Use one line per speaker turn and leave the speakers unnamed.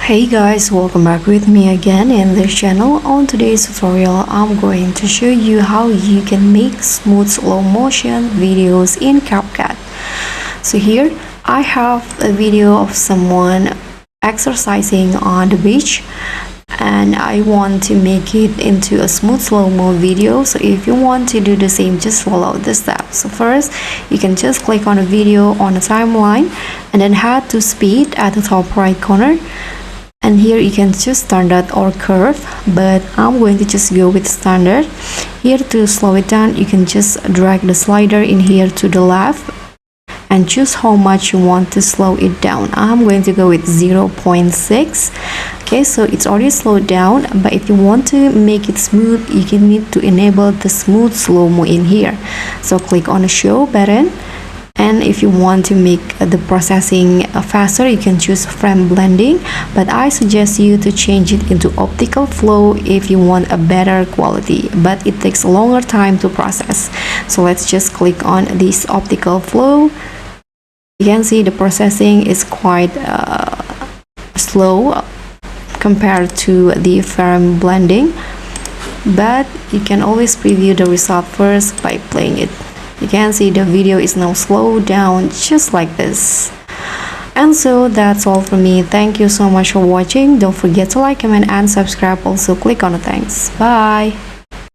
Hey guys, welcome back with me again in this channel. On today's tutorial, I'm going to show you how you can make smooth slow motion videos in Capcut. So here I have a video of someone exercising on the beach, and I want to make it into a smooth slow-mo video. So if you want to do the same, just follow the steps. So first, you can just click on a video on the timeline and then head to speed at the top right corner, and here you can choose standard or curve, but I'm going to just go with standard. Here to slow it down, you can just drag the slider in here to the left and choose how much you want to slow it down. I'm going to go with 0.6. Okay, so it's already slowed down, but if you want to make it smooth, you can need to enable the smooth slow-mo in here. So click on the show button, and if you want to make the processing faster, you can choose frame blending, but I suggest you to change it into optical flow if you want a better quality, but it takes a longer time to process. So let's just click on this optical flow. You can see the processing is quite slow compared to the frame blending, but you can always preview the result first by playing it. You can see the video is now slowed down just like this. And so that's all from me. Thank you so much for watching. Don't forget to like, comment, and subscribe. Also click on the thanks. Bye.